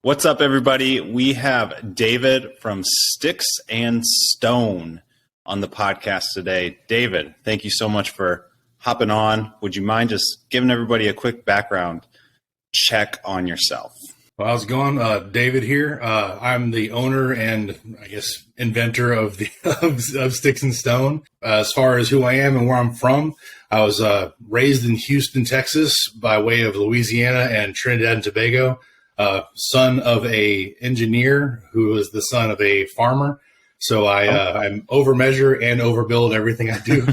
What's up, everybody? We have David from Stix and Stone on the podcast today. David, thank you so much for hopping on. Would you mind just giving everybody a quick background check on yourself? Well, how's it going? David here. I'm the owner and I guess inventor of Stix and Stone. As far as who I am and where I'm from, I was raised in Houston, Texas, by way of Louisiana and Trinidad and Tobago. Son of a engineer who was the son of a farmer. So I'm over measure and overbuild everything I do.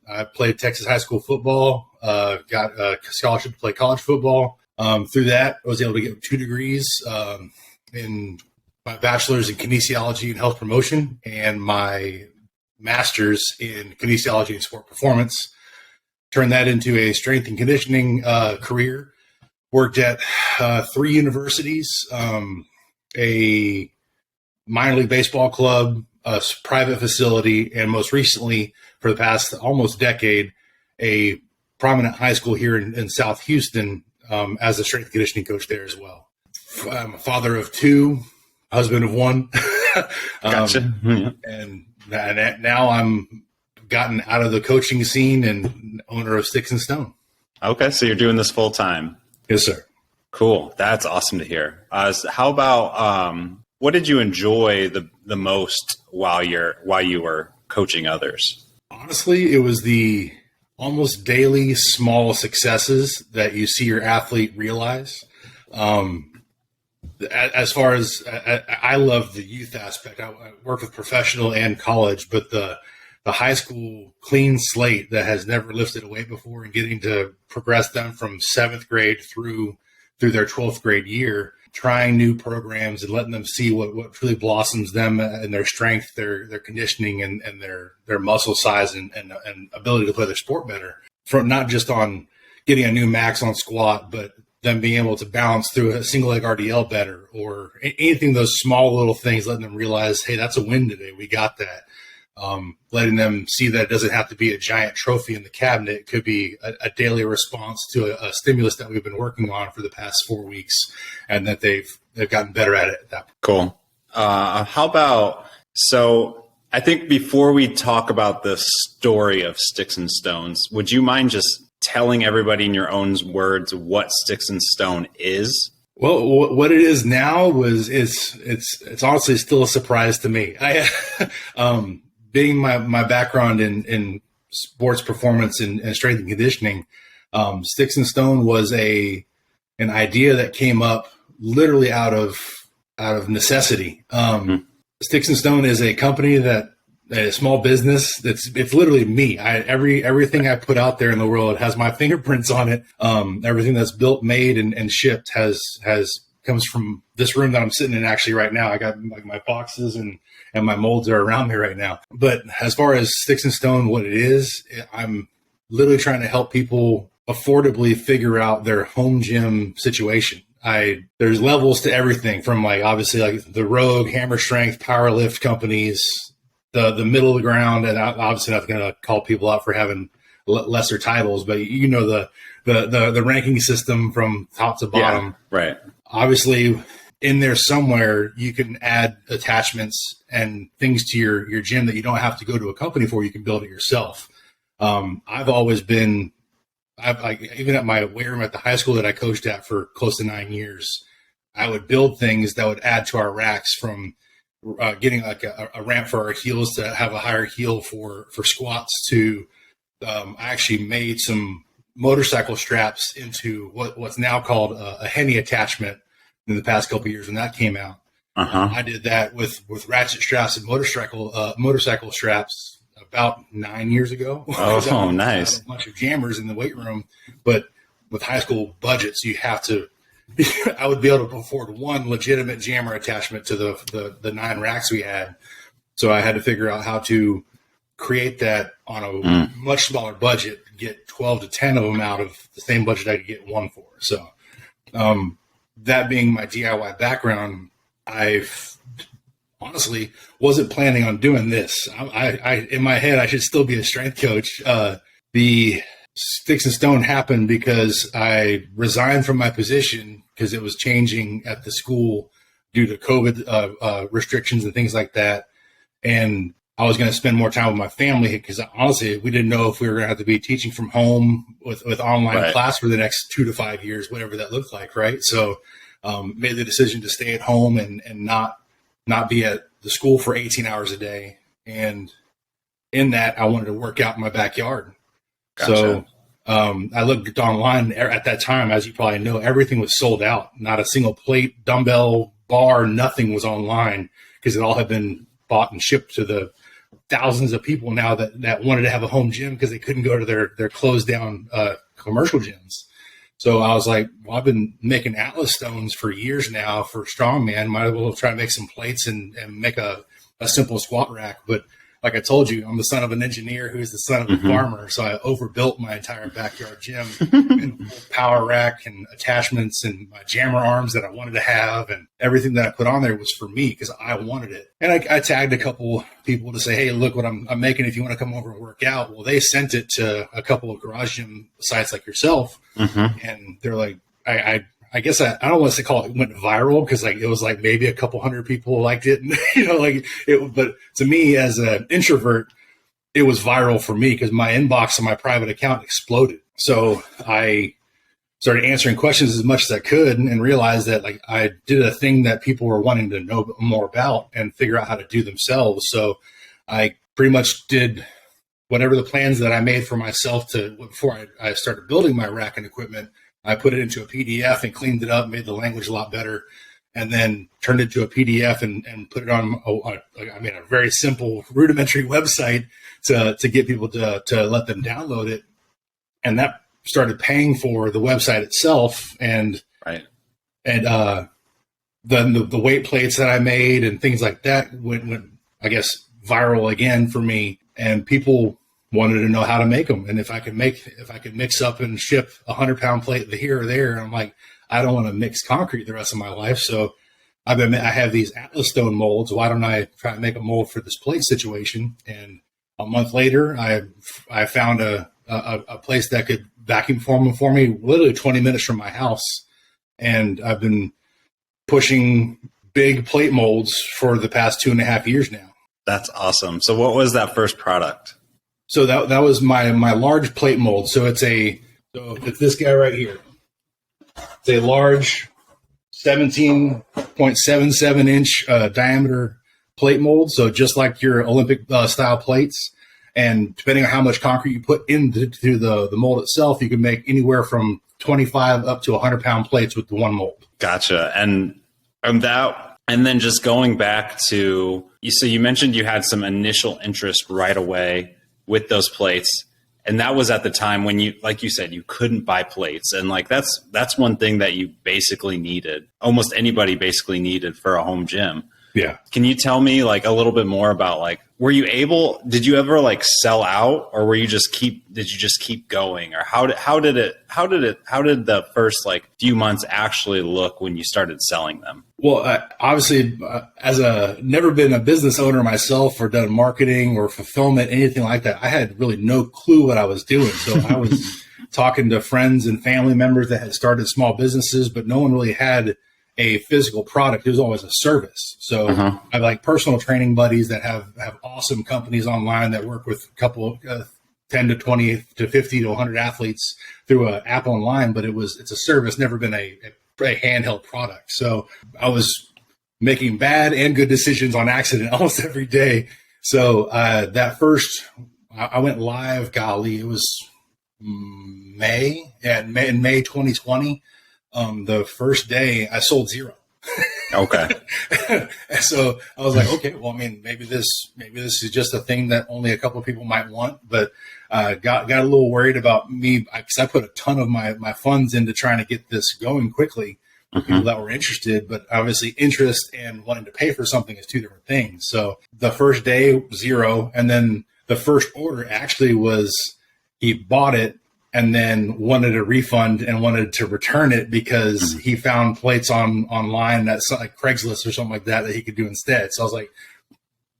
I played Texas high school football, got a scholarship to play college football. Through that, I was able to get 2 degrees in my bachelor's in kinesiology and health promotion and my master's in kinesiology and sport performance. Turned that into a strength and conditioning career. Worked at 3 universities, a minor league baseball club, a private facility, and most recently, for the past almost decade, a prominent high school here in South Houston as a strength and conditioning coach there as well. I'm a father of 2, husband of 1. Gotcha. And now I'm gotten out of the coaching scene and owner of Stix and Stone. Okay, so you're doing this full time. Yes, sir. Cool. That's awesome to hear. How about what did you enjoy the most while you were coaching others? Honestly, it was the almost daily small successes that you see your athlete realize. As far as I love the youth aspect. I work with professional and college, but the high school clean slate that has never lifted a weight before and getting to progress them from 7th grade through their 12th grade year, trying new programs and letting them see what truly blossoms them and their strength, their conditioning and their muscle size and ability to play their sport better, from not just on getting a new max on squat, but them being able to balance through a single leg RDL better or anything, those small little things, letting them realize, hey, that's a win today. We got that. Letting them see that it doesn't have to be a giant trophy in the cabinet. It could be a daily response to a stimulus that we've been working on for the past 4 weeks, and that they've gotten better at it at that point. Cool. How about, so I think before we talk about the story of Stix and Stones, would you mind just telling everybody in your own words what Stix and Stone is? Well, what it is now it's honestly still a surprise to me. Being my background in sports performance and strength and conditioning, Stix and Stone was an idea that came up literally out of necessity. Stix and Stone is a company a small business it's literally me. Everything I put out there in the world has my fingerprints on it. Everything that's built, made, and shipped comes from this room that I'm sitting in actually right now. I got like my boxes and my molds are around me right now. But as far as Stix and Stone, what it is, I'm literally trying to help people affordably figure out their home gym situation. There's levels to everything from like obviously like the rogue hammer strength power lift companies, the middle of the ground, and I'm obviously not going to call people out for having lesser titles, but the ranking system from top to bottom. Yeah, right. Obviously, in there somewhere, you can add attachments and things to your gym that you don't have to go to a company for. You can build it yourself. I've always been, even at my weight room at the high school that I coached at for close to 9 years, I would build things that would add to our racks, from getting like a ramp for our heels to have a higher heel for squats to I actually made some motorcycle straps into what's now called a Henny attachment in the past couple of years when that came out. I did that with ratchet straps and motorcycle straps about 9 years ago. Oh, nice. A bunch of jammers in the weight room, but with high school budgets, you have to. I would be able to afford one legitimate jammer attachment to the 9 racks we had, so I had to figure out how to create that on a much smaller budget, get 12 to 10 of them out of the same budget I could get one for. So that being my DIY background, I honestly wasn't planning on doing this. I in my head, I should still be a strength coach. The Stix and Stone happened because I resigned from my position because it was changing at the school due to COVID restrictions and things like that. And I was going to spend more time with my family because honestly, we didn't know if we were going to have to be teaching from home with online class for the next 2 to 5 years, whatever that looked like. Right. So made the decision to stay at home and not be at the school for 18 hours a day. And in that, I wanted to work out in my backyard. Gotcha. So I looked online at that time, as you probably know, everything was sold out. Not a single plate, dumbbell, bar, nothing was online because it all had been bought and shipped to the thousands of people now that wanted to have a home gym because they couldn't go to their closed down commercial gyms. So I was like, well, I've been making Atlas stones for years now for Strongman. Might as well try to make some plates and make a simple squat rack. But like I told you, I'm the son of an engineer who's the son of a farmer. So I overbuilt my entire backyard gym and power rack and attachments and my jammer arms that I wanted to have. And everything that I put on there was for me because I wanted it. And I tagged a couple people to say, hey, look what I'm making if you want to come over and work out. Well, they sent it to a couple of garage gym sites like yourself. And they're like, I guess I don't want to call it went viral because like it was like maybe a couple hundred people liked it, and but to me as an introvert, it was viral for me because my inbox on my private account exploded. So I started answering questions as much as I could and realized that like I did a thing that people were wanting to know more about and figure out how to do themselves. So I pretty much did whatever the plans that I made for myself before I started building my rack and equipment. I put it into a PDF and cleaned it up, made the language a lot better, and then turned it to a PDF and put it on a very simple rudimentary website to get people to let them download it. And that started paying for the website itself and the weight plates that I made and things like that went I guess viral again for me, and people wanted to know how to make them. And if I could mix up and ship 100-pound plate here or there, and I'm like, I don't want to mix concrete the rest of my life. So I have these Atlas stone molds. Why don't I try to make a mold for this plate situation? And a month later, I found a place that could vacuum form them for me, literally 20 minutes from my house. And I've been pushing big plate molds for the past 2.5 years now. That's awesome. So what was that first product? So that was my large plate mold. So it's this guy right here. It's a large 17.77 inch diameter plate mold. So just like your Olympic style plates. And depending on how much concrete you put into the mold itself, you can make anywhere from 25 up to 100-pound plates with the one mold. Gotcha. And then just going back to, so you mentioned you had some initial interest right away with those plates. And that was at the time when you, like you said, you couldn't buy plates. And like, that's one thing that you basically needed. Almost anybody basically needed for a home gym. Yeah. Can you tell me like a little bit more about like, did you ever like sell out, or did you just keep going, or how did the first like few months actually look when you started selling them? Well, obviously, as never been a business owner myself or done marketing or fulfillment, anything like that, I had really no clue what I was doing. So I was talking to friends and family members that had started small businesses, but no one really had a physical product. It was always a service. So I have like personal training buddies that have awesome companies online that work with a couple 10 to 20 to 50 to 100 athletes through an app online, but it's a service, never been a handheld product. So I was making bad and good decisions on accident almost every day. So that first, I went live, golly, it was in May 2020. The first day I sold 0. Okay. So I was like, okay, well, I mean, maybe this is just a thing that only a couple of people might want, but got a little worried about me because I put a ton of my funds into trying to get this going quickly for people that were interested, but obviously interest and wanting to pay for something is two different things. So the first day 0, and then the first order actually was he bought it and then wanted a refund and wanted to return it because he found plates online that's like Craigslist or something like that he could do instead. So I was like,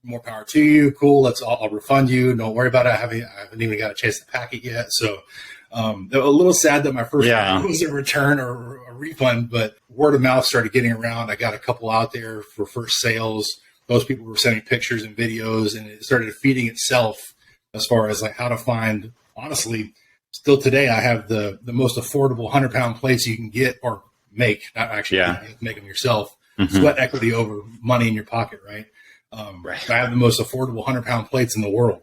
more power to you. Cool. I'll refund you. Don't worry about it. I haven't even got a chance to pack it yet. So A little sad that my first Yeah. was a return or a refund, but word of mouth started getting around. I got a couple out there for first sales. Those people were sending pictures and videos, and it started feeding itself as far as like how to find. Honestly, still today, I have the most affordable 100-pound plates you can get or make. Not actually, Yeah. you have to make them yourself. Mhm. Sweat equity over money in your pocket, right? Right. I have the most affordable 100-pound plates in the world.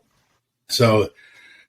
So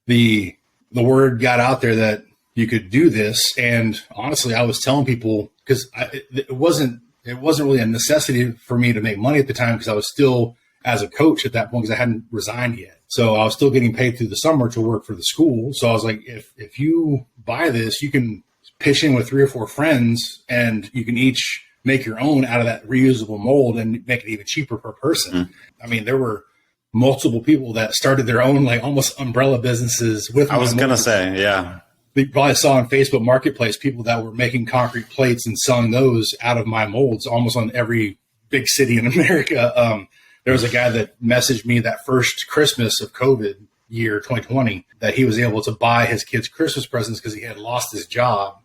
the word got out there that you could do this, and honestly, I was telling people because it wasn't really a necessity for me to make money at the time because I was still as a coach at that point because I hadn't resigned yet. So I was still getting paid through the summer to work for the school. So I was like, if you buy this, you can pitch in with 3 or 4 friends, and you can each make your own out of that reusable mold and make it even cheaper per person. Mm-hmm. I mean, there were multiple people that started their own like almost umbrella businesses with. I was going to say, yeah. You probably saw on Facebook Marketplace people that were making concrete plates and selling those out of my molds almost on every big city in America. There was a guy that messaged me that first Christmas of COVID year 2020 that he was able to buy his kids Christmas presents because he had lost his job,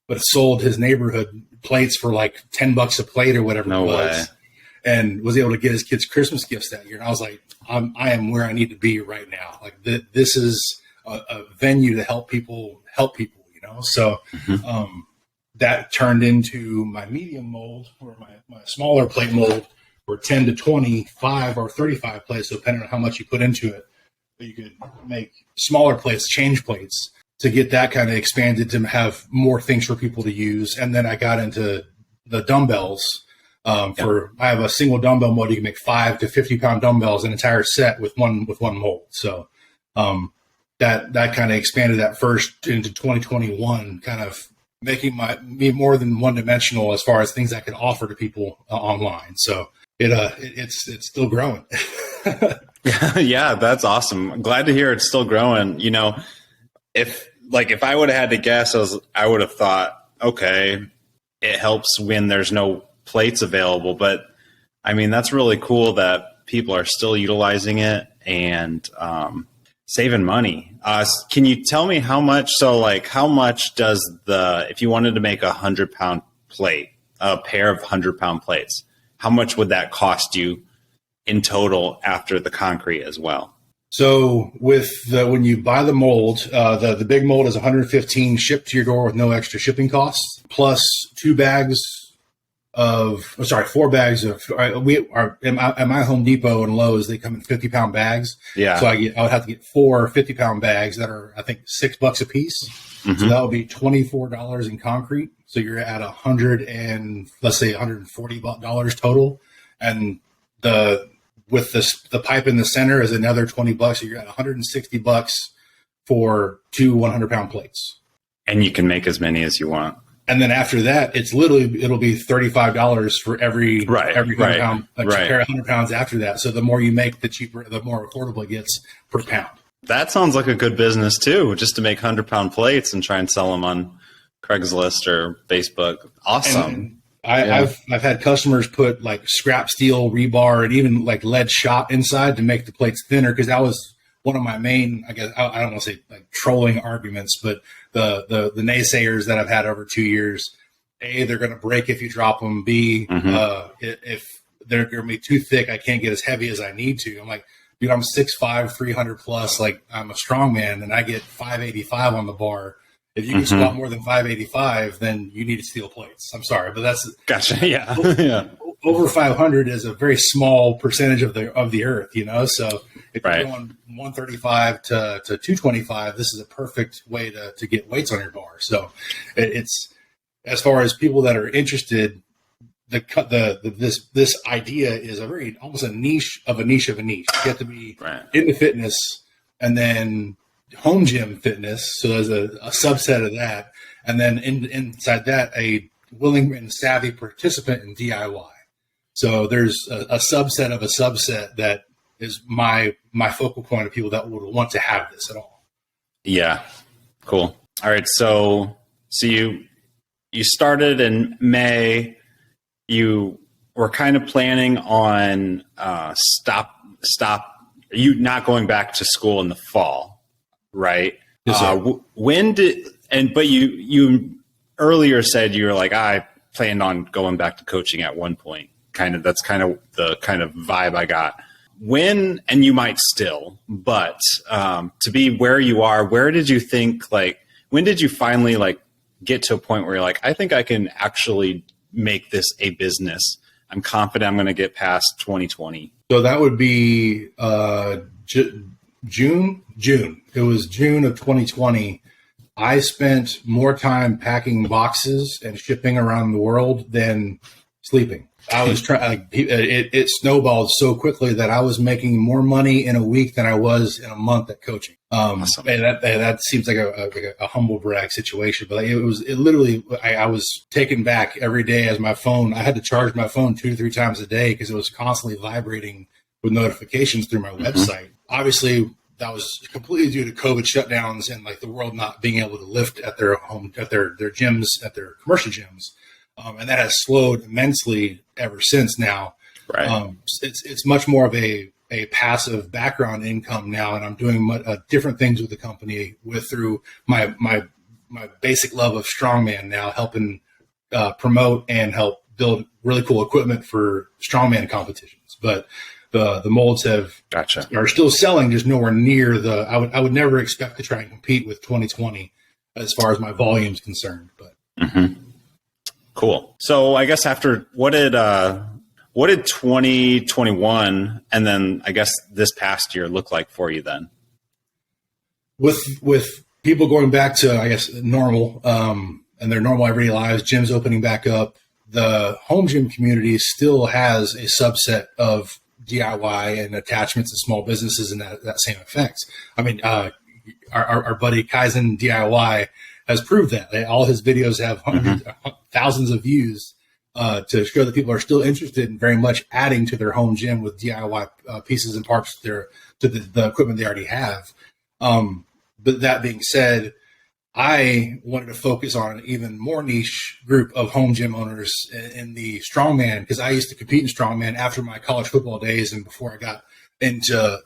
but sold his neighborhood plates for like $10 a plate or whatever it was. Way. And was able to get his kids Christmas gifts that year. And I was like, I am where I need to be right now. Like this is a venue to help people, you know? So, that turned into my medium mold or my smaller plate mold were 10 to 25 or 35 plates. So depending on how much you put into it, but you could make smaller plates, change plates to get that kind of expanded to have more things for people to use. And then I got into the dumbbells. I have a single dumbbell mold. You can make 5 to 50-pound dumbbells, an entire set with one mold. So that kind of expanded that first into 2021, kind of making me more than one-dimensional as far as things I could offer to people online. So it's still growing. Yeah, that's awesome. I'm glad to hear it's still growing. You know, if I would have had to guess, I would have thought, okay, it helps when there's no plates available, but I mean, that's really cool that people are still utilizing it and saving money. Can you tell me how much? So how much does if you wanted to make 100-pound plate, a pair of 100-pound plates, how much would that cost you in total after the concrete as well? So when you buy the mold, the big mold is $115 shipped to your door with no extra shipping costs, plus 4 bags of at my Home Depot and Lowe's, they come in 50-pound bags. Yeah. So I would have to get 4 50-pound bags that are, I think, $6 a piece. Mm-hmm. So that would be $24 in concrete. So you're at $140 total. And with the pipe in the center is another $20. So you're at $160 for 2 100-pound plates. And you can make as many as you want. And then after that, it'll be $35 for every 100 pound, pair of 100 pounds after that. So the more you make, the more affordable it gets per pound. That sounds like a good business too, just to make 100-pound plates and try and sell them on Craigslist or Facebook. Awesome. I've had customers put like scrap steel rebar and even like lead shot inside to make the plates thinner, because that was one of my main, I guess, I don't want to say like trolling arguments, but the naysayers that I've had over 2 years, A, they're going to break if you drop them. B, if they're going to be too thick, I can't get as heavy as I need to. I'm like, dude, I'm 6'5", 300 plus, like I'm a strongman and I get 585 on the bar. If you can squat more than 585, then you need to steal plates. I'm sorry, but that's gotcha. Yeah. Over 500 is a very small percentage of the earth, you know? So if you're going 135 to 225, this is a perfect way to get weights on your bar. So it's, as far as people that are interested, this idea is almost a niche of a niche of a niche. You have to be into fitness and then home gym fitness. So there's a subset of that. And then inside that, a willing and savvy participant in DIY. So there's a subset of a subset that is my focal point of people that would want to have this at all. Yeah. Cool. All right. So you started in May. You were kind of planning on you not going back to school in the fall, right? Yes, sir. But you earlier said you were like, I planned on going back to coaching at one point. That's kind of the kind of vibe I got. When, and you might still, but to be where you are, where did you think, like, when did you finally like get to a point where you're like, I think I can actually make this a business? I'm confident I'm going to get past 2020. So that would be June. It was June of 2020. I spent more time packing boxes and shipping around the world than sleeping. I was trying. It snowballed so quickly that I was making more money in a week than I was in a month at coaching. Awesome. And that seems like a humble brag situation, but it literally. I was taken back every day as my phone. I had to charge my phone 2 to 3 times a day because it was constantly vibrating with notifications through my website. Obviously, that was completely due to COVID shutdowns and like the world not being able to lift at their home, at their gyms, at their commercial gyms. And that has slowed immensely ever since now. Right. It's much more of a passive background income now, and I'm doing different things with the company through my basic love of strongman now, helping promote and help build really cool equipment for strongman competitions. But the molds are still selling, just nowhere near I would never expect to try and compete with 2020 as far as my volume is concerned. But cool. So I guess after what did 2021 and then I guess this past year look like for you then? With people going back to, I guess, normal and their normal everyday lives, gyms opening back up, the home gym community still has a subset of DIY and attachments and small businesses and that same effect. I mean, our buddy Kaizen DIY has proved that. All his videos have thousands of views to show that people are still interested in very much adding to their home gym with DIY pieces and parts to the equipment they already have. But that being said, I wanted to focus on an even more niche group of home gym owners in the strongman, because I used to compete in strongman after my college football days, and before I got into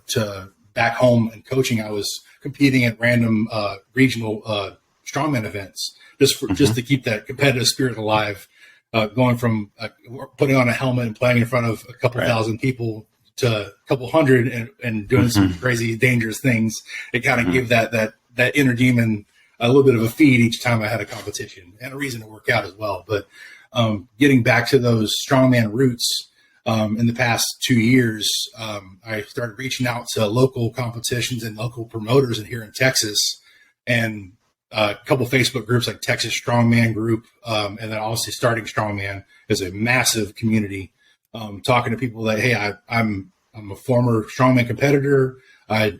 back home and coaching, I was competing at random regional strongman events just to keep that competitive spirit alive. Going from putting on a helmet and playing in front of a couple thousand people to a couple hundred and doing some crazy, dangerous things. It kind of gave that inner demon a little bit of a feed each time I had a competition, and a reason to work out as well. But getting back to those strongman roots, in the past 2 years, I started reaching out to local competitions and local promoters here in Texas, and a couple Facebook groups like Texas Strongman Group, and then obviously Starting Strongman is a massive community. Talking to people that, hey, I'm a former strongman competitor. I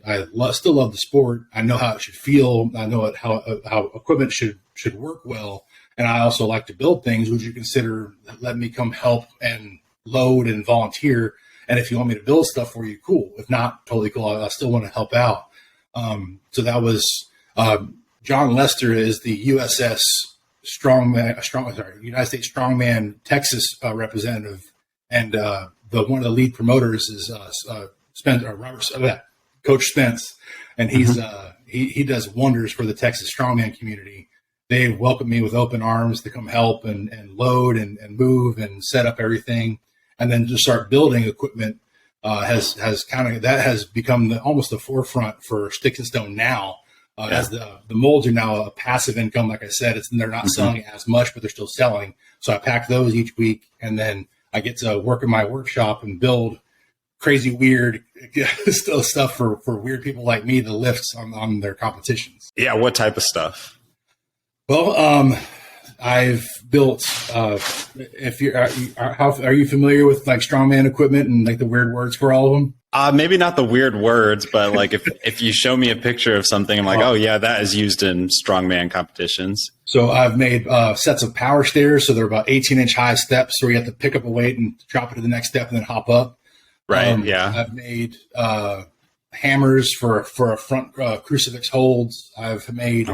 still love the sport. I know how it should feel. I know how equipment should work well. And I also like to build things. Would you consider letting me come help and load and volunteer? And if you want me to build stuff for you, cool. If not, totally cool. I still want to help out. So that was John Lester is the United States Strongman Texas representative, and one of the lead promoters is Coach Spence, and he does wonders for the Texas Strongman community. They welcomed me with open arms to come help and load and move and set up everything, and then to start building equipment has become almost the forefront for Stix and Stone now. As the molds are now a passive income, like I said, they're not selling as much, but they're still selling. So I pack those each week, and then I get to work in my workshop and build crazy, weird stuff for weird people like me to lift on their competitions. Yeah, what type of stuff? Well, I've built. Are you familiar with like strongman equipment and like the weird words for all of them? Maybe not the weird words, but like if you show me a picture of something, I'm like, oh yeah, that is used in strongman competitions. So I've made sets of power stairs. So they're about 18-inch high steps where you have to pick up a weight and drop it to the next step and then hop up. Right. Yeah. I've made hammers for a front crucifix holds. I've made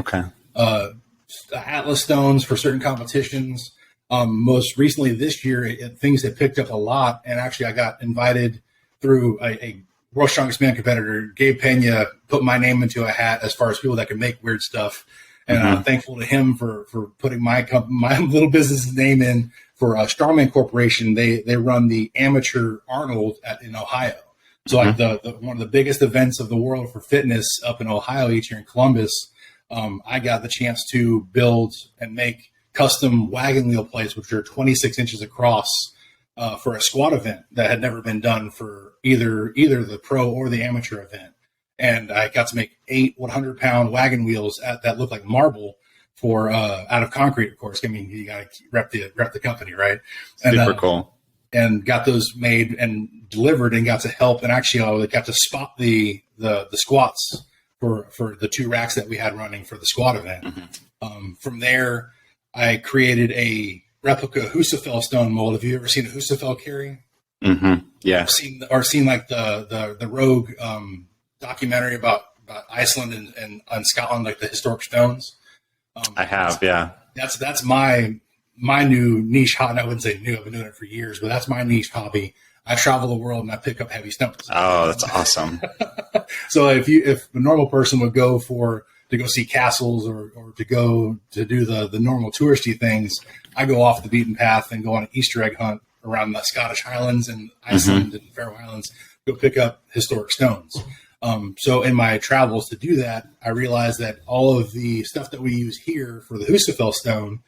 Atlas stones for certain competitions. Most recently this year, things have picked up a lot. And actually I got invited through a World's Strongest Man competitor, Gabe Pena, put my name into a hat as far as people that can make weird stuff. And I'm thankful to him for putting my little business name in for Strongman Corporation. They run the Amateur Arnold in Ohio. So like the one of the biggest events of the world for fitness up in Ohio each year in Columbus. I got the chance to build and make custom wagon wheel plates, which are 26 inches across, for a squat event that had never been done for either the pro or the amateur event. And I got to make 8 100-pound wagon wheels that look like marble for out of concrete, of course. I mean, you got to rep the company, right? And, super cool. And got those made and delivered, and got to help. And actually, I got to spot the squats for the 2 racks that we had running for the squat event. From there, I created a replica Husafell stone mold. Have you ever seen a Husafell carry? Yeah. Seen like the Rogue documentary about Iceland and Scotland, like the historic stones. I have, yeah. That's my new niche hobby. I wouldn't say new, I've been doing it for years, but that's my niche hobby. I travel the world and I pick up heavy stones. Oh, that's awesome. So if a normal person would go to go see castles or to go to do the normal touristy things, I go off the beaten path and go on an Easter egg hunt around the Scottish Highlands and Iceland and Faroe Islands, go pick up historic stones. So in my travels to do that, I realized that all of the stuff that we use here for the Husafell stone,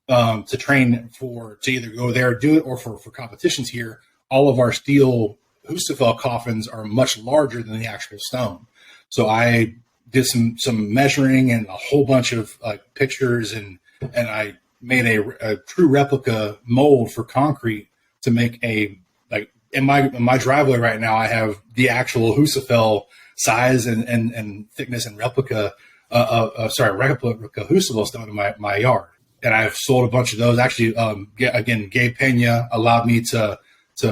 to train to either go there, do it, or for competitions here, all of our steel Husafell coffins are much larger than the actual stone. So I did some measuring and a whole bunch of pictures, and I made a true replica mold for concrete to make in my driveway right now. I have the actual Husafell size and thickness and replica Husafell stone in my yard. And I've sold a bunch of those. Actually, again, Gabe Pena allowed me to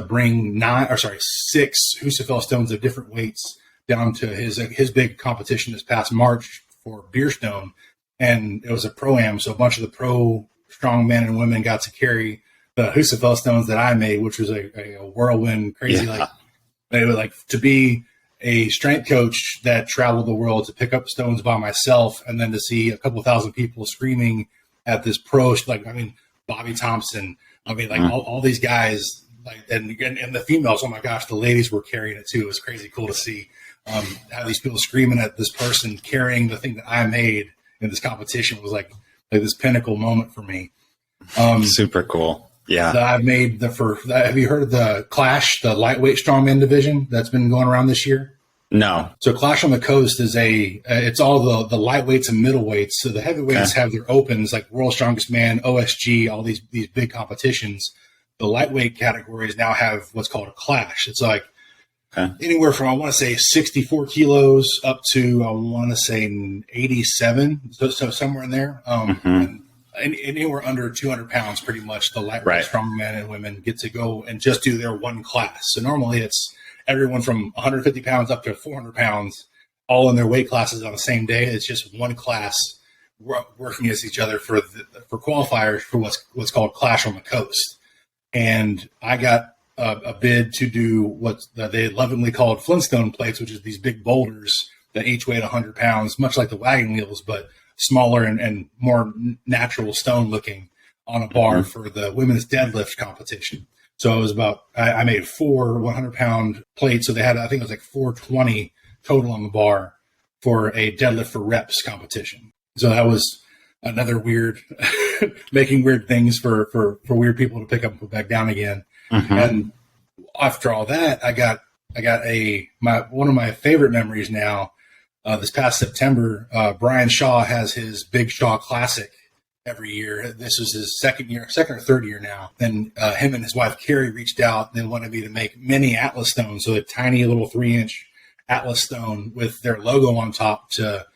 bring 6 Husafell stones of different weights down to his big competition this past March for beer stone. And it was a pro-am. So a bunch of the pro strong men and women got to carry the Husafell stones that I made, which was a whirlwind, crazy. Yeah. They were to be a strength coach that traveled the world to pick up stones by myself, and then to see a couple thousand people screaming at this pro, Bobby Thompson. All these guys, and the females. Oh my gosh, the ladies were carrying it too. It was crazy cool to see how these people screaming at this person carrying the thing that I made in this competition. Was like this pinnacle moment for me. Super cool. Yeah. I've made have you heard of the Clash, the lightweight strongman division that's been going around this year? No. So Clash on the Coast is it's all the lightweights and middleweights. So the heavyweights have their opens, like World's Strongest Man, OSG, all these big competitions. The lightweight categories now have what's called a Clash. It's anywhere from, I want to say 64 kilos up to, I want to say 87. So somewhere in there. And anywhere under 200 pounds, pretty much, the lightweight strong men and women get to go and just do their one class. So normally it's everyone from 150 pounds up to 400 pounds, all in their weight classes on the same day. It's just one class working against each other for qualifiers for what's called Clash on the Coast. And I got a bid to do what they lovingly called Flintstone plates, which is these big boulders that each weighed 100 pounds, much like the wagon wheels, but smaller and more natural stone looking, on a bar for the women's deadlift competition. So it was I made 4 100-pound plates. So they had, I think it was like 420 total on the bar for a deadlift for reps competition. So that was another weird, making weird things for weird people to pick up and put back down again. And after all that, I got one of my favorite memories now. This past September, Brian Shaw has his Big Shaw Classic every year. This was his second or third year now. And him and his wife, Carrie, reached out and they wanted me to make mini Atlas stones. So a tiny little 3-inch Atlas stone with their logo on top to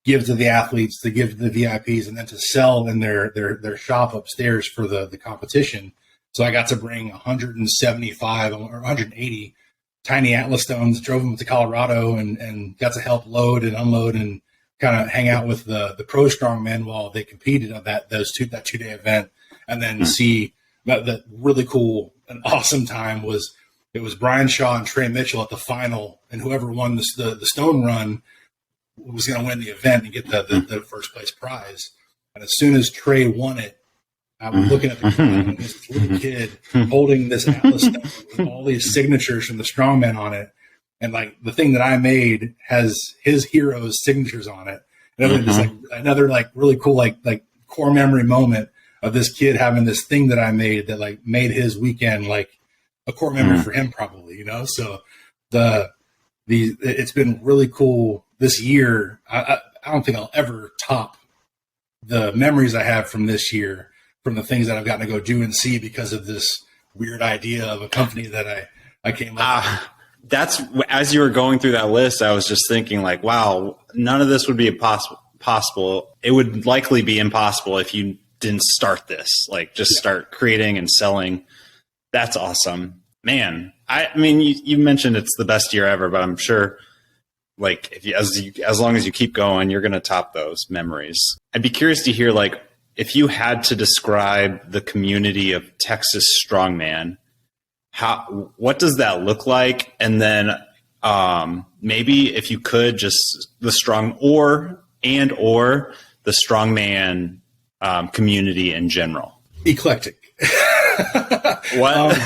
give to the athletes, to give to the VIPs, and then to sell in their shop upstairs for the competition. So I got to bring 175 or 180 tiny Atlas stones, drove them to Colorado, and got to help load and unload and kind of hang out with the pro strongmen while they competed on that 2-day event. And then see that really cool and awesome time was it was Brian Shaw and Trey Mitchell at the final, and whoever won the Stone run was going to win the event and get the first place prize. And as soon as Trey won it, I was looking at the crowd and this little kid holding this Atlas stone with all these signatures from the Strongman on it. And like the thing that I made has his heroes' signatures on it. And just like another like really cool like core memory moment of this kid having this thing that I made that like made his weekend like a core memory for him probably, you know? So it's been really cool this year. I don't think I'll ever top the memories I have from this year, from the things that I've gotten to go do and see because of this weird idea of a company that I came up with. That's, as you were going through that list, I was just thinking like, wow, none of this would be possible. It would likely be impossible if you didn't start this, like just start creating and selling. That's awesome, man. I mean, you mentioned it's the best year ever, but I'm sure like as long as you keep going, you're going to top those memories. I'd be curious to hear, like, if you had to describe the community of Texas Strongman, what does that look like? And then maybe if you could, just the the Strongman community in general. Eclectic. What?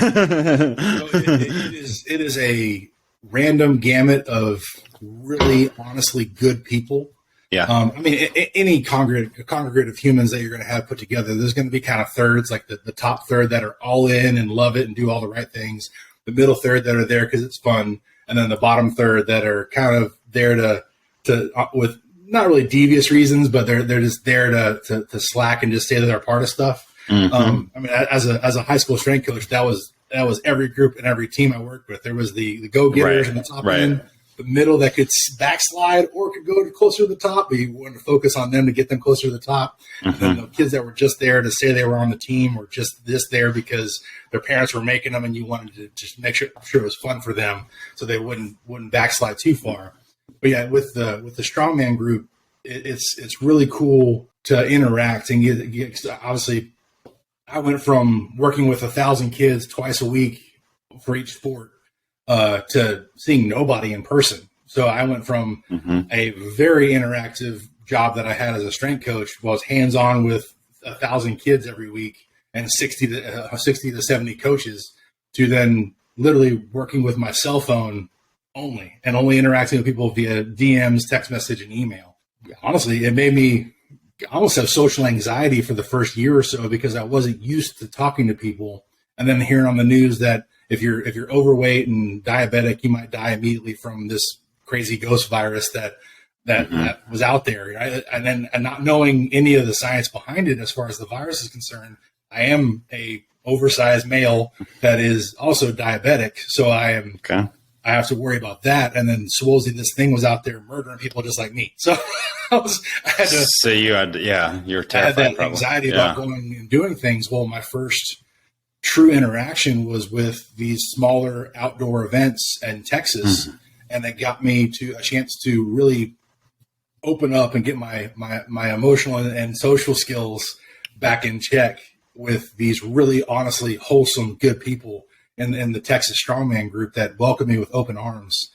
It is a random gamut of really honestly good people. Yeah. I mean, any congregate of humans that you're going to have put together, there's going to be kind of thirds, like the top third that are all in and love it and do all the right things, the middle third that are there because it's fun, and then the bottom third that are kind of there to with not really devious reasons, but they're just there to slack and just say that they're part of stuff. I mean, as a high school strength coach, that was every group and every team I worked with. There was the go-getters in the top end, the middle that could backslide or could go closer to the top, but you wanted to focus on them to get them closer to the top. And then the kids that were just there to say they were on the team or just there because their parents were making them and you wanted to just make sure it was fun for them so they wouldn't backslide too far. But yeah, with the Strongman group, it's really cool to interact and get obviously. I went from working with 1,000 kids twice a week for each sport to seeing nobody in person. So I went from a very interactive job that I had as a strength coach, was hands-on with 1,000 kids every week and 60 to 70 coaches, to then literally working with my cell phone only and only interacting with people via DMs, text message, and email. Honestly, it made me almost have social anxiety for the first year or so because I wasn't used to talking to people, and then hearing on the news that if you're overweight and diabetic, you might die immediately from this crazy ghost virus that was out there, right? And not knowing any of the science behind it as far as the virus is concerned. I am a oversized male that is also diabetic, so I have to worry about that. And then supposedly this thing was out there murdering people just like me. So you were terrified. I had that anxiety about going and doing things. Well, my first true interaction was with these smaller outdoor events in Texas, and that got me to a chance to really open up and get my emotional and social skills back in check with these really honestly wholesome, good people in the Texas Strongman group that welcomed me with open arms.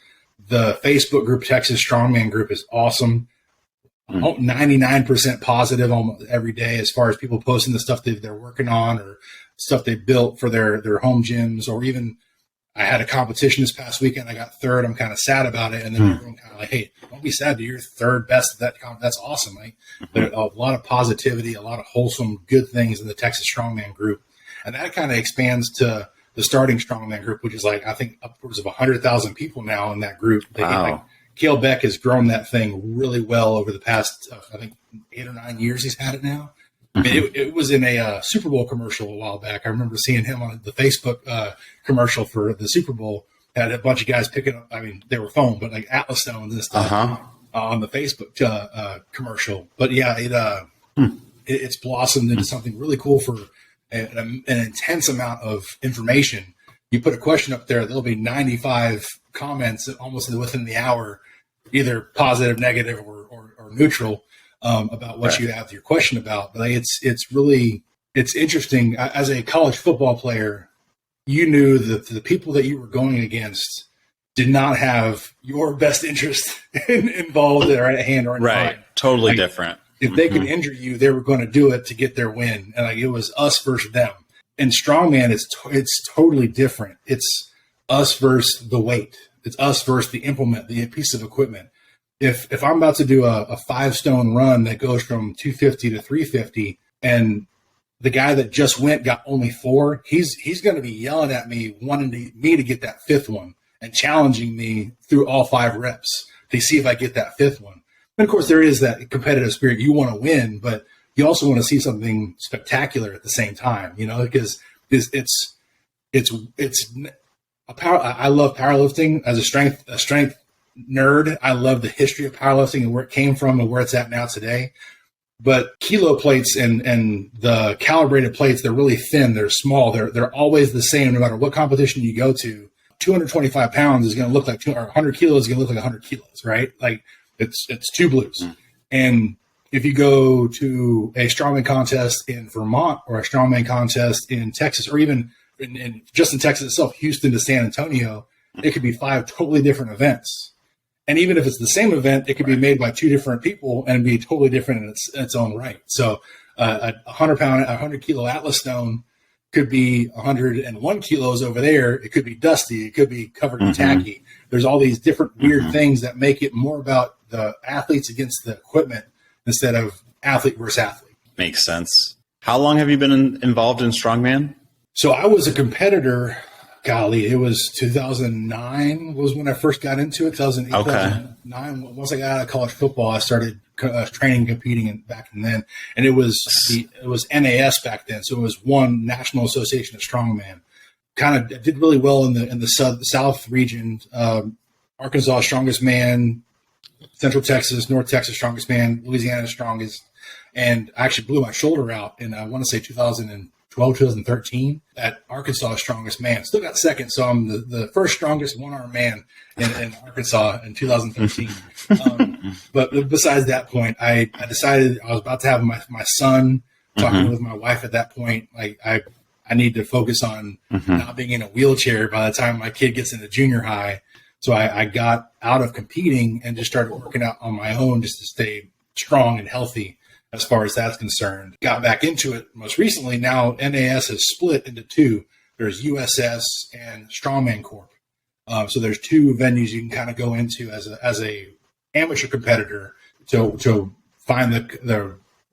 The Facebook group, Texas Strongman group, is awesome. 99% positive almost every day as far as people posting the stuff they're working on or stuff they built for their home gyms. Or even I had a competition this past weekend. I got third. I'm kind of sad about it. And then everyone kind of like, hey, don't be sad. You're third best at that That's awesome. Like, there's a lot of positivity, a lot of wholesome, good things in the Texas Strongman group. And that kind of expands to the starting Strongman group, which is like, I think upwards of 100,000 people now in that group. Wow. Cale Beck has grown that thing really well over the past, I think 8 or 9 years he's had it now. I mean, it was in a Super Bowl commercial a while back. I remember seeing him on the Facebook commercial for the Super Bowl. Had a bunch of guys picking up, I mean, they were foam, but like Atlas stones and stuff on the Facebook commercial. But yeah, it's blossomed into something really cool for an intense amount of information. You put a question up there, there'll be 95 comments almost within the hour, either positive, negative, or neutral, about what you have your question about. But it's interesting. As a college football player, you knew that the people that you were going against did not have your best interest involved or at hand or in right. mind. Totally Like, different. if they could injure you, they were going to do it to get their win. And like, it was us versus them. In strongman, it's totally different. It's us versus the weight. It's us versus the implement, the piece of equipment. If I'm about to do a 5-stone run that goes from 250 to 350, and the guy that just went got only 4, he's going to be yelling at me, wanting me to get that 5th one and challenging me through all 5 reps to see if I get that 5th one. And of course, there is that competitive spirit. You want to win, but you also want to see something spectacular at the same time, because it's a power. I love powerlifting as a strength nerd. I love the history of powerlifting and where it came from and where it's at now today. But kilo plates and the calibrated plates, they're really thin. They're small. They're always the same no matter what competition you go to. 225 pounds is going to look like 100 kilos is going to look like 100 kilos, right? Like it's 2 blues. And if you go to a strongman contest in Vermont or a strongman contest in Texas, or even just in Texas itself, Houston to San Antonio, it could be 5 totally different events. And even if it's the same event, it could be made by 2 different people and be totally different in its own right. So a 100 kilo Atlas stone could be 101 kilos over there. It could be dusty. It could be covered in tacky. There's all these different weird things that make it more about the athletes against the equipment instead of athlete versus athlete. Makes sense. How long have you been involved in strongman? So I was a competitor. Golly, it was 2009 was when I first got into it. 2009. Once I got out of college football, I started training, competing back then. And it was NAS back then. So it was one National Association of Strongman. Kind of did really well in the South region. Arkansas, strongest man. Central Texas, North Texas, strongest man. Louisiana, strongest. And I actually blew my shoulder out in, I want to say 2012, 2013 at Arkansas, strongest man. Still got second, so I'm the first strongest one-armed man in Arkansas in 2013. But besides that point, I decided I was about to have my son, talking with my wife at that point. I need to focus on not being in a wheelchair by the time my kid gets into junior high. So I got out of competing and just started working out on my own just to stay strong and healthy as far as that's concerned. Got back into it most recently. Now NAS has split into 2. There's USS and Strongman Corp. So there's 2 venues you can kind of go into as a amateur competitor to find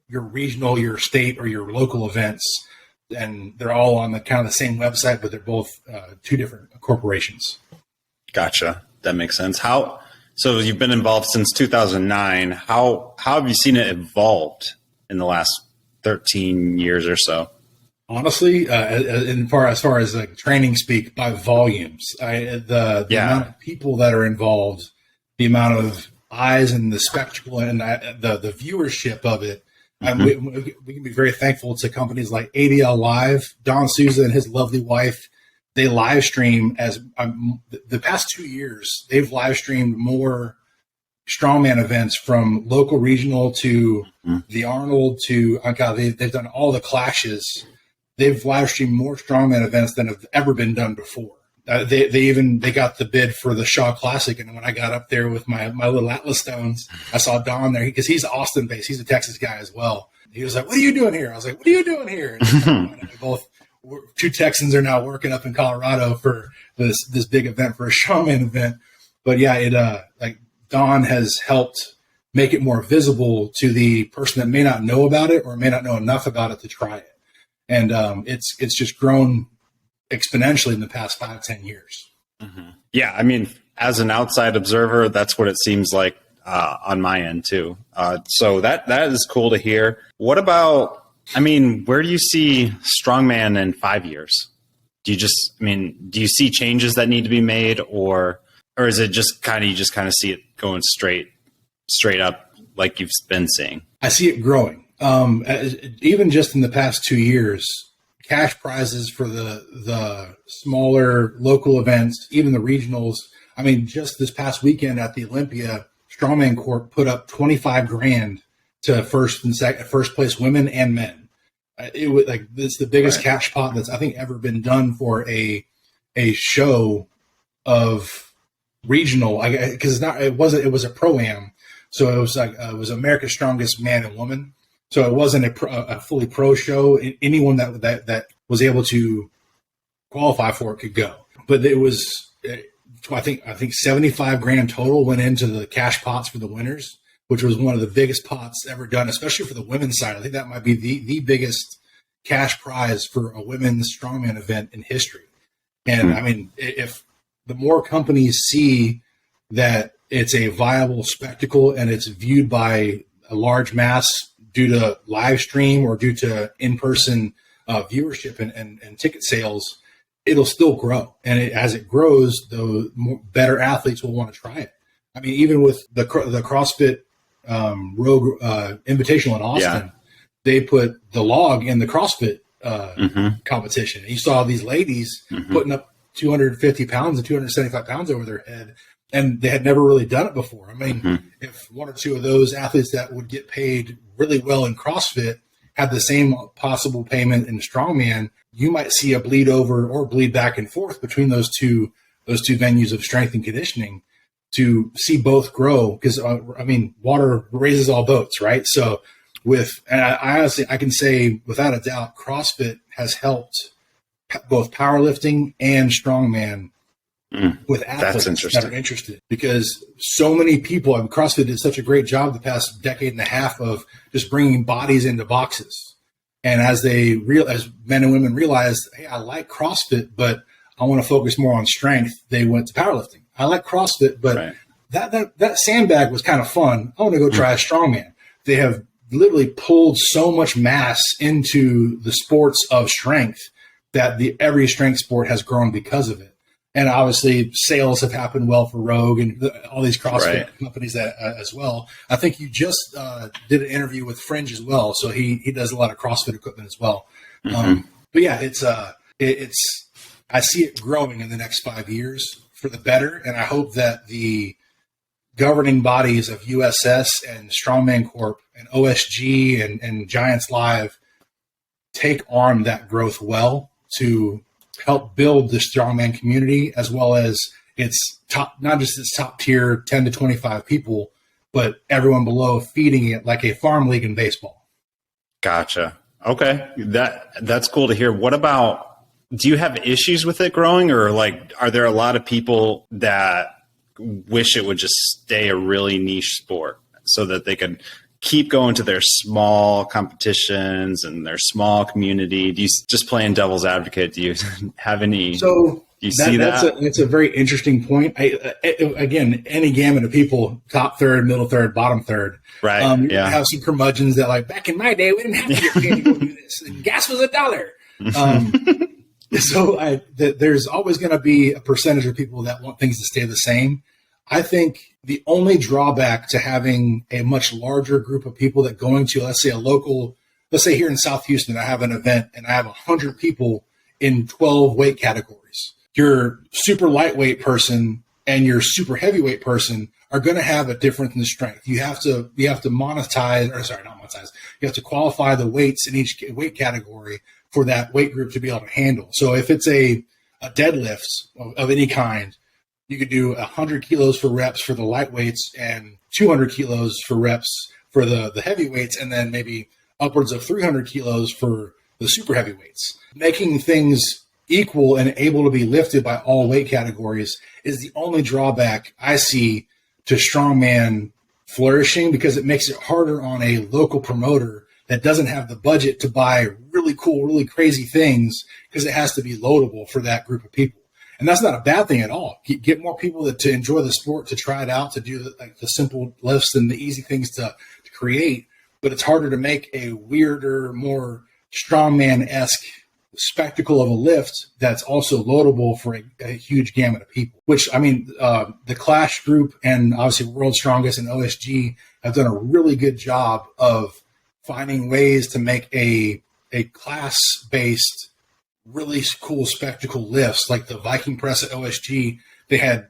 your regional, your state, or your local events. And they're all on the kind of the same website, but they're both 2 different corporations. Gotcha. That makes sense. So you've been involved since 2009. How have you seen it evolved in the last 13 years or so? Honestly, as far as like training speak, by volumes, the amount of people that are involved, the amount of eyes and the spectacle and the viewership of it. We can be very thankful to companies like ADL Live. Don Souza and his lovely wife, they live stream the past 2 years. They've live streamed more strongman events from local, regional to the Arnold to they've done all the clashes. They've live streamed more strongman events than have ever been done before. They got the bid for the Shaw Classic, and when I got up there with my little Atlas stones, I saw Don there because he's Austin based. He's a Texas guy as well. He was like, "What are you doing here?" I was like, "What are you doing here?" And both 2 Texans are now working up in Colorado for this big event, for a strongman event. But yeah, it like Don has helped make it more visible to the person that may not know about it or may not know enough about it to try it. And it's just grown exponentially in the past 5-10 years. Yeah, I mean, as an outside observer, that's what it seems like on my end too. So that is cool to hear. What about? I mean, where do you see strongman in 5 years? Do you see changes that need to be made, or is it just you just kind of see it going straight up like you've been seeing? I see it growing. Even just in the past 2 years, cash prizes for the smaller local events, even the regionals. I mean, just this past weekend at the Olympia, Strongman Corp put up $25,000 to first place women and men. It was like it's the biggest Right. cash pot that's I think ever been done for a show of regional. Because it was a pro-am, so it was like it was America's Strongest Man and Woman. So it wasn't a fully pro show. Anyone that was able to qualify for it could go. But it was, I think $75,000 total went into the cash pots for the winners, which was one of the biggest pots ever done, especially for the women's side. I think that might be the biggest cash prize for a women's strongman event in history. And I mean, if the more companies see that it's a viable spectacle and it's viewed by a large mass due to live stream or due to in-person viewership and ticket sales, it'll still grow. And as it grows, the better athletes will want to try it. I mean, even with the CrossFit Rogue Invitational in Austin, they put the log in the CrossFit competition. And you saw these ladies putting up 250 pounds and 275 pounds over their head, and they had never really done it before. I mean, if one or two of those athletes that would get paid really well in CrossFit had the same possible payment in strongman, you might see a bleed over or bleed back and forth between those two venues of strength and conditioning to see both grow. Because I mean, water raises all boats, right? So I honestly, I can say without a doubt, CrossFit has helped both powerlifting and strongman with athletes that are interested, because so many people, I mean, CrossFit did such a great job the past decade and a half of just bringing bodies into boxes. And as men and women realized, hey, I like CrossFit, but I want to focus more on strength, they went to powerlifting. I like CrossFit, but that sandbag was kind of fun. I want to go try a strongman. They have literally pulled so much mass into the sports of strength that every strength sport has grown because of it. And obviously, sales have happened well for Rogue and all these CrossFit companies as well. I think you just did an interview with Fringe as well, so he does a lot of CrossFit equipment as well. But yeah, it's I see it growing in the next 5 years for the better, and I hope that the governing bodies of USS and Strongman Corp and OSG and Giants Live take on that growth well to help build the strongman community, as well as not just its top tier 10 to 25 people, but everyone below, feeding it like a farm league in baseball. Gotcha. Okay. That's cool to hear. What about, do you have issues with it growing, or like, are there a lot of people that wish it would just stay a really niche sport so that they could keep going to their small competitions and their small community? Do you, just playing devil's advocate, do you have any? So do you see that? That's a very interesting point. Again, any gamut of people, top third, middle third, bottom third. Right. Have some curmudgeons that like, back in my day, we didn't have to get paid to go do this. Gas was $1. So there's always going to be a percentage of people that want things to stay the same. I think the only drawback to having a much larger group of people that going to, let's say here in South Houston, I have an event and I have 100 people in 12 weight categories. Your super lightweight person and your super heavyweight person are going to have a difference in the strength. You have to monetize, or sorry, not monetize. You have to qualify the weights in each weight category for that weight group to be able to handle. So if it's a deadlift of any kind, you could do 100 kilos for reps for the lightweights and 200 kilos for reps for the heavyweights, and then maybe upwards of 300 kilos for the super heavyweights. Making things equal and able to be lifted by all weight categories is the only drawback I see to strongman flourishing, because it makes it harder on a local promoter that doesn't have the budget to buy really cool, really crazy things, because it has to be loadable for that group of people. And that's not a bad thing at all. Get more people to enjoy the sport, to try it out, to do the simple lifts and the easy things to create. But it's harder to make a weirder, more strongman-esque spectacle of a lift that's also loadable for a huge gamut of people. Which, I mean, the Clash group and obviously World's Strongest and OSG have done a really good job of finding ways to make a class-based, really cool spectacle lifts. Like the Viking press at OSG, they had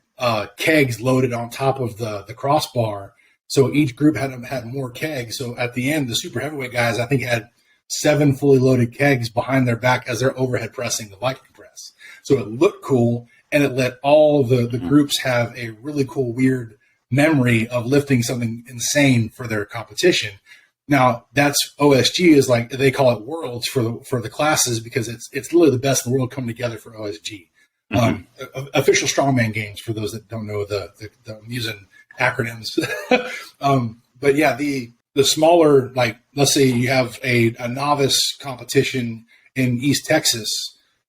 kegs loaded on top of the crossbar, so each group had more kegs. So at the end, the super heavyweight guys, I think, had 7 fully loaded kegs behind their back as they're overhead pressing the Viking press. So it looked cool, and it let all the groups have a really cool, weird memory of lifting something insane for their competition. Now that's OSG is like, they call it Worlds for the classes, because it's literally the best in the world coming together for OSG. Official Strongman Games, for those that don't know I'm using acronyms. But yeah, the smaller, like, let's say you have a novice competition in East Texas,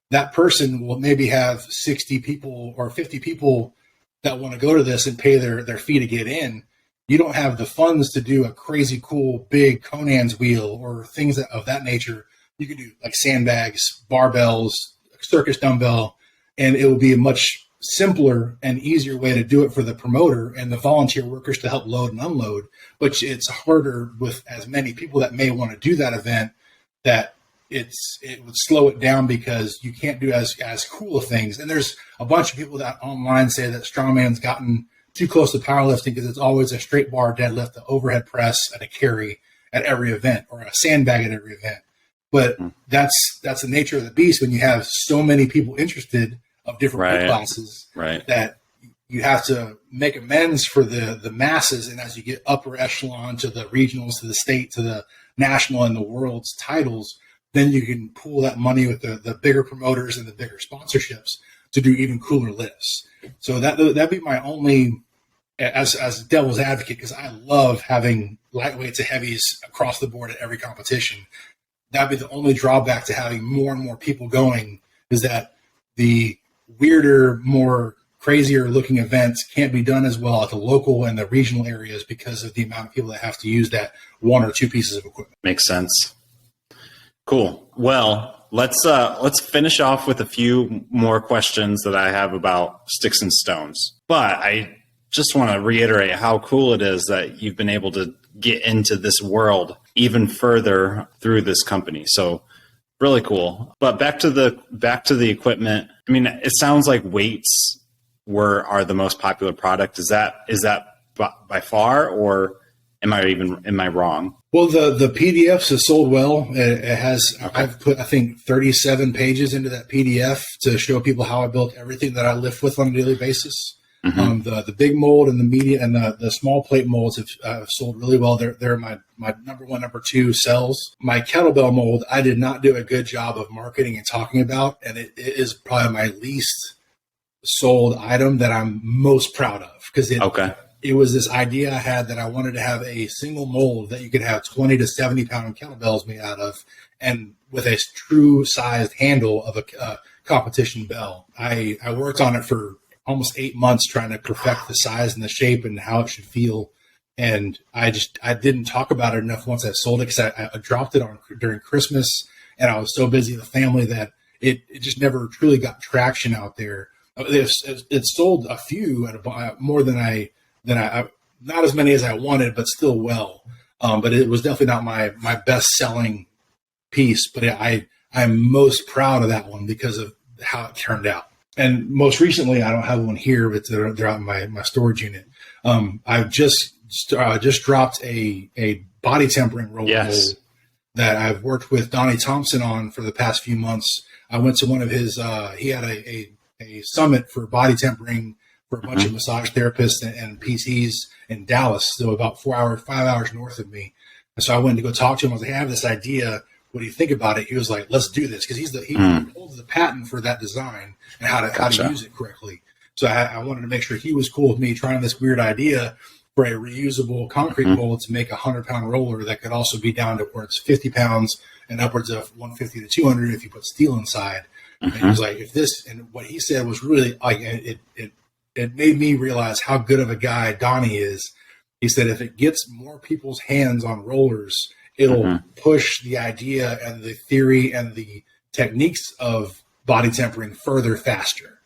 that person will maybe have 60 people or 50 people that want to go to this and pay their fee to get in. You don't have the funds to do a crazy cool big Conan's wheel or things of that nature. You can do like sandbags, barbells, circus dumbbell, and it will be a much simpler and easier way to do it for the promoter and the volunteer workers to help load and unload. But it's harder with as many people that may want to do that event, that it would slow it down because you can't do as cool of things. And there's a bunch of people that online say that Strongman's gotten too close to powerlifting because it's always a straight bar deadlift, an overhead press, and a carry at every event, or a sandbag at every event. But that's the nature of the beast when you have so many people interested of different weight classes, that you have to make amends for the masses. And as you get upper echelon to the regionals, to the state, to the national and the world's titles, then you can pool that money with the bigger promoters and the bigger sponsorships to do even cooler lifts. So that'd be my only, as devil's advocate, because I love having lightweights and heavies across the board at every competition. That'd be the only drawback to having more and more people going, is that the weirder, more crazier looking events can't be done as well at the local and the regional areas because of the amount of people that have to use that 1 or 2 pieces of equipment. Makes sense. Cool. Well, let's finish off with a few more questions that I have about Stix and Stones. But I just want to reiterate how cool it is that you've been able to get into this world even further through this company. So really cool. But back to the equipment. I mean, it sounds like weights are the most popular product. Is that by far, or am I wrong? Well, the PDFs have sold well. It has. Okay. I've put, I think, 37 pages into that PDF to show people how I built everything that I lift with on a daily basis. The big mold and the medium and the small plate molds have sold really well. They're my number 1, number 2 sells. My kettlebell mold, I did not do a good job of marketing and talking about, and it is probably my least sold item that I'm most proud of, because it was this idea I had that I wanted to have a single mold that you could have 20 to 70 pound kettlebells made out of, and with a true sized handle of a competition bell. I worked on it for almost 8 months trying to perfect the size and the shape and how it should feel. And I didn't talk about it enough once I sold it, because I dropped it during Christmas, and I was so busy with the family that it just never truly got traction out there. It sold a few at more than I not as many as I wanted, but still well. But it was definitely not my best selling piece, but I'm most proud of that one because of how it turned out. And most recently, I don't have one here, but they're out in my storage unit. I've just dropped a body tempering roller mold that I've worked with Donnie Thompson on for the past few months. I went to one of his, he had a summit for body tempering for a bunch of massage therapists and PTs in Dallas, so about 5 hours north of me. And so I went to go talk to him. I was like, I have this idea. What do you think about it? He was like, let's do this, because he holds the patent for that design and how to use it correctly. So I wanted to make sure he was cool with me trying this weird idea for a reusable concrete mold to make a 100-pound roller that could also be down to where it's 50 pounds and upwards of 150 to 200 if you put steel inside. And he was like, and what he said was really like, it made me realize how good of a guy Donnie is. He said, if it gets more people's hands on rollers, it'll push the idea and the theory and the techniques of body tempering further faster.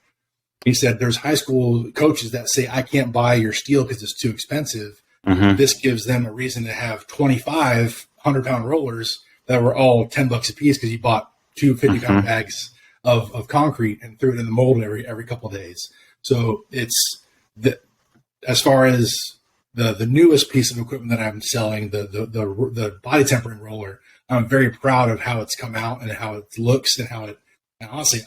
He said, there's high school coaches that say, I can't buy your steel because it's too expensive. This gives them a reason to have 25 100-pound rollers that were all $10 a piece, because you bought 2 50-pound bags of concrete and threw it in the mold every couple of days. So it's as far as the newest piece of equipment that I'm selling, the body tempering roller, I'm very proud of how it's come out and how it looks and and honestly,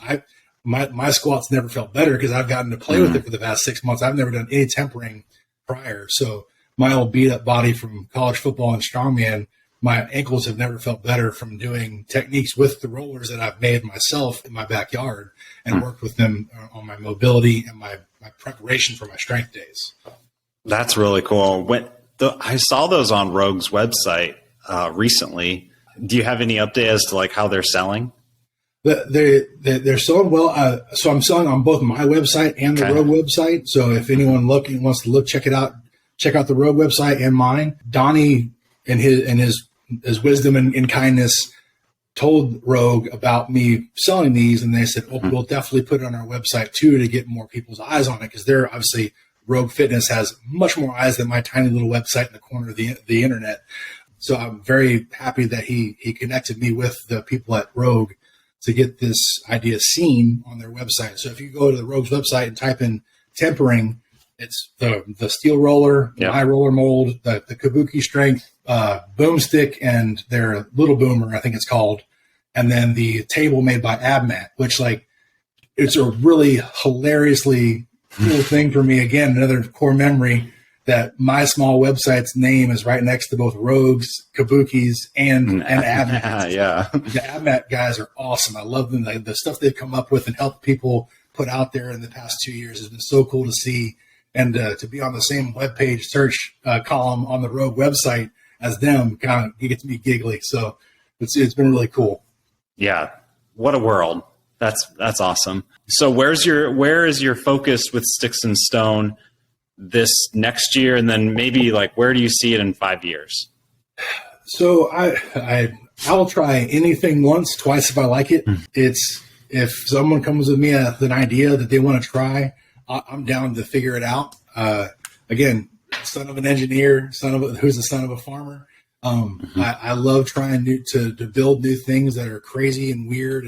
my squats never felt better because I've gotten to play with it for the past 6 months. I've never done any tempering prior. So my old beat up body from college football and strongman, my ankles have never felt better from doing techniques with the rollers that I've made myself in my backyard and worked with them on my mobility and my preparation for my strength days. That's really cool. I saw those on Rogue's website recently. Do you have any update as to like how they're selling? They're selling well. So I'm selling on both my website and the Rogue website. So if anyone wants to look, check it out. Check out the Rogue website and mine. Donnie, in his wisdom and kindness, told Rogue about me selling these, and they said, "Oh, we'll definitely put it on our website too to get more people's eyes on it," because they're obviously Rogue Fitness has much more eyes than my tiny little website in the corner of the internet. So I'm very happy that he connected me with the people at Rogue to get this idea seen on their website. So if you go to the Rogue's website and type in tempering, it's the steel roller, the high roller mold, the Kabuki strength, boomstick, and their little boomer, I think it's called, and then the table made by AbMat, which it's a really hilariously cool thing for me. Again, another core memory that my small website's name is right next to both Rogues, Kabuki's, and AbMat. Yeah. The AbMat guys are awesome. I love them. The stuff they've come up with and helped people put out there in the past 2 years has been so cool to see. And to be on the same webpage search column on the Rogue website as them, kind of gets me giggly. So it's been really cool. Yeah. What a world. That's awesome. So where is your focus with Stix and Stone this next year? And then maybe where do you see it in 5 years? So I'll try anything once, twice if I like it. It's if someone comes with me with an idea that they want to try, I'm down to figure it out. Again, son of an engineer, who's the son of a farmer. I love trying to build new things that are crazy and weird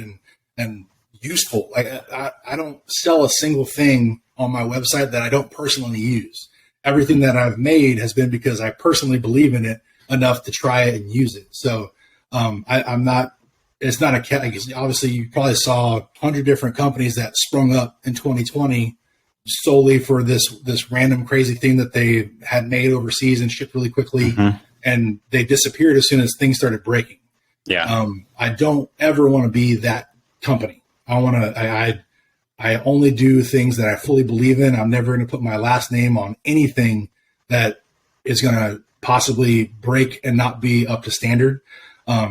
and useful. I don't sell a single thing on my website that I don't personally use. Everything that I've made has been because I personally believe in it enough to try it and use it. So I'm not. It's not obviously you probably saw 100 different companies that sprung up in 2020 solely for this random crazy thing that they had made overseas and shipped really quickly, and they disappeared as soon as things started breaking. Yeah. I don't ever want to be that company. I only do things that I fully believe in. I'm never going to put my last name on anything that is going to possibly break and not be up to standard.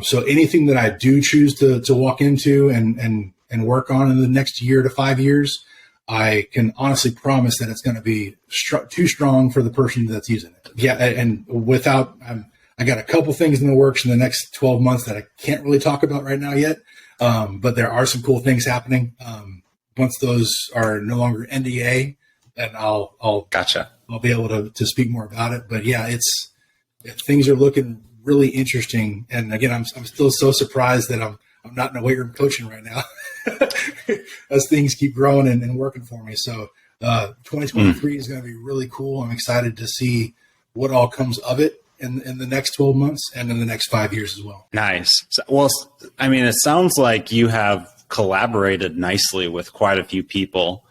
So anything that I do choose to walk into and work on in the next year to 5 years, I can honestly promise that it's going to be too strong for the person that's using it. Yeah, and I got a couple things in the works in the next 12 months that I can't really talk about right now yet, but there are some cool things happening. Once those are no longer NDA, then I'll be able to speak more about it. But yeah, things are looking really interesting. And again, I'm still so surprised that I'm not in a weight room coaching right now as things keep growing and working for me. So 2023 is going to be really cool. I'm excited to see what all comes of it in the next 12 months and in the next 5 years as well. Nice. Well, I mean, it sounds like you have collaborated nicely with quite a few people,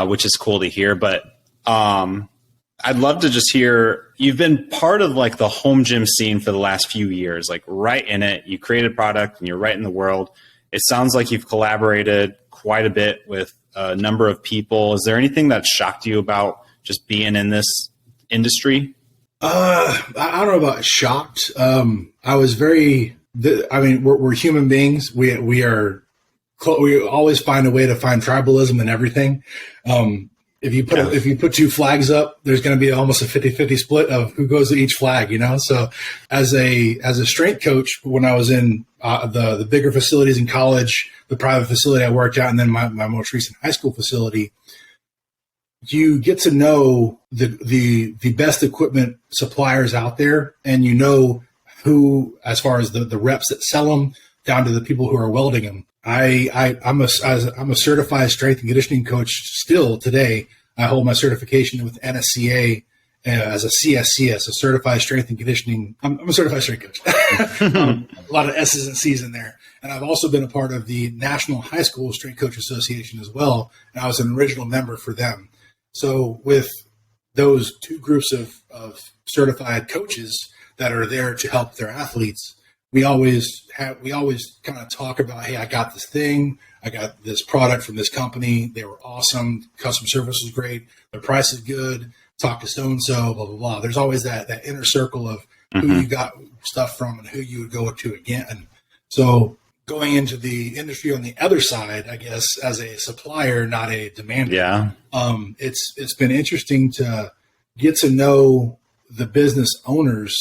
which is cool to hear. But I'd love to just hear, you've been part of the home gym scene for the last few years, right in it. You created a product and you're right in the world. It sounds like you've collaborated quite a bit with a number of people. Is there anything that shocked you about just being in this industry? I don't know about shocked. I was we're human beings. We always find a way to find tribalism in everything. If you put two flags up, there's going to be almost a 50-50 split of who goes to each flag, So as a strength coach, when I was in the bigger facilities in college, the private facility I worked at, and then my most recent high school facility, you get to know the best equipment suppliers out there, and who, as far as the reps that sell them, down to the people who are welding them. I'm a certified strength and conditioning coach still today. I hold my certification with NSCA as a CSCS, a certified strength and conditioning. I'm a certified strength coach. A lot of S's and C's in there. And I've also been a part of the National High School Strength Coach Association as well. And I was an original member for them. So with those two groups of certified coaches that are there to help their athletes, we always kind of talk about, hey, I got this thing. I got this product from this company. They were awesome. Customer service was great. Their price is good. Talk to so-and-so, blah, blah, blah. There's always that inner circle of who you got stuff from and who you would go to again. So going into the industry on the other side, I guess, as a supplier, not a demander, it's been interesting to get to know the business owners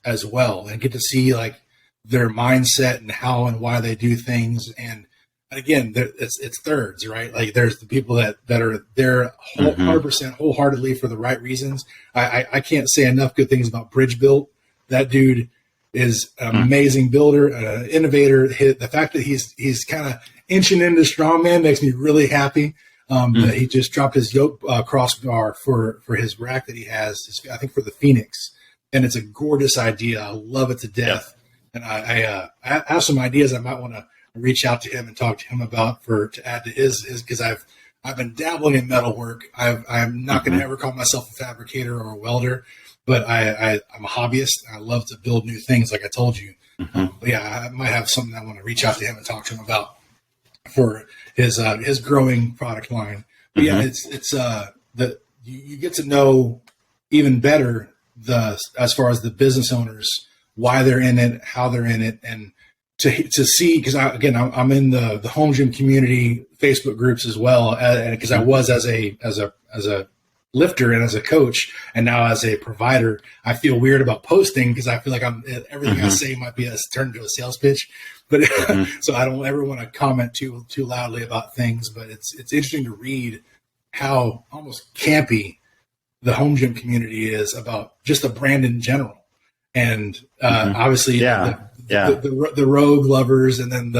as well and get to see like their mindset and how and why they do things. And again, it's thirds, right? Like there's the people that are there 100% wholeheartedly for the right reasons. I can't say enough good things about Bridge Built. That dude is an amazing builder, an innovator. The fact that he's kind of inching into strongman makes me really happy. That he just dropped his yoke crossbar for his rack that he has, I think for the Phoenix. And it's a gorgeous idea. I love it to death. And I have some ideas I might want to reach out to him and talk to him about to add to his because I've been dabbling in metalwork. I'm not going to ever call myself a fabricator or a welder, but I'm a hobbyist. I love to build new things, like I told you. But yeah, I might have something I want to reach out to him and talk to him about for his growing product line. But yeah, it's you get to know even better as far as the business owners, why they're in it, how they're in it, and to see, because I'm in the home gym community Facebook groups as well, because I was as a lifter and as a coach, and now as a provider, I feel weird about posting because I feel like everything I say might be turned into a sales pitch, but so I don't ever want to comment too loudly about things. But it's interesting to read how almost campy the home gym community is about just the brand in general, and obviously the rogue lovers, and then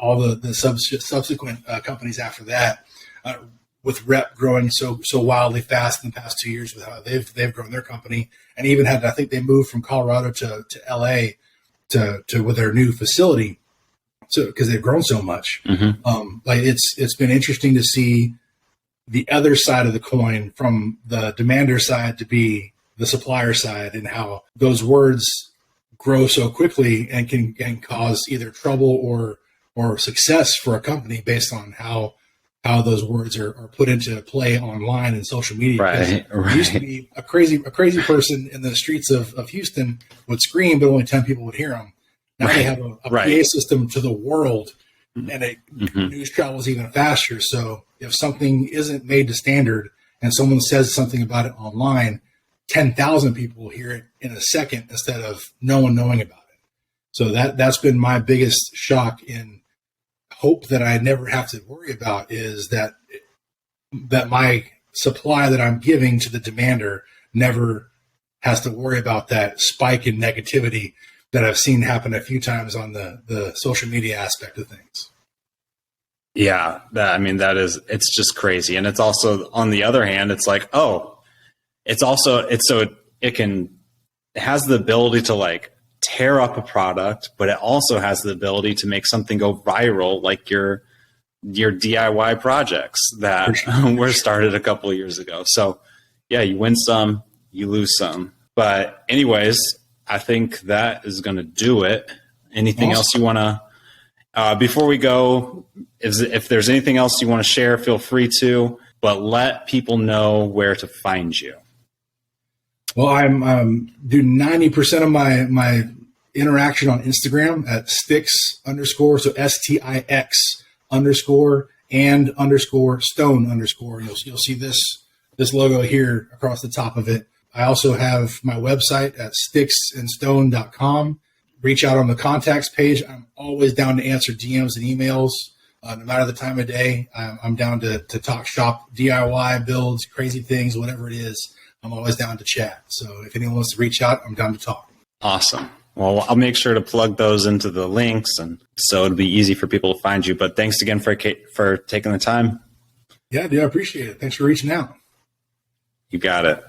all the subsequent companies after that, with Rep growing so wildly fast in the past 2 years with how they've grown their company, and even I think they moved from Colorado to LA to with their new facility, so because they've grown so much. Like it's been interesting to see the other side of the coin, from the demander side to be the supplier side, and how those words grow so quickly and can cause either trouble or success for a company based on how those words are put into play online and social media. Right. It used to be a crazy person in the streets of Houston would scream, but only 10 people would hear them. Now they have a PA system to the world, and news travels even faster. So if something isn't made to standard and someone says something about it online, 10,000 people will hear it in a second instead of no one knowing about it. So that's been my biggest shock in hope that I never have to worry about, is that my supply that I'm giving to the demander never has to worry about that spike in negativity that I've seen happen a few times on the social media aspect of things. Yeah, it's just crazy. And it's also, on the other hand, it's like, it has the ability to like tear up a product, but it also has the ability to make something go viral, like your DIY projects that were started a couple of years ago. So yeah, you win some, you lose some. But anyways, I think that is going to do it. Anything else you want to, before we go, if there's anything else you want to share, feel free to, but let people know where to find you. Well, I'm do 90% of my interaction on Instagram at Stix _ so STIX _ _Stone _. You'll see this logo here across the top of it. I also have my website at stixandstone.com. Reach out on the contacts page. I'm always down to answer DMs and emails, no matter the time of day. I'm down to talk shop, DIY builds, crazy things, whatever it is. I'm always down to chat. So if anyone wants to reach out, I'm down to talk. Awesome. Well, I'll make sure to plug those into the links, and so it'll be easy for people to find you. But thanks again for taking the time. Yeah, I appreciate it. Thanks for reaching out. You got it.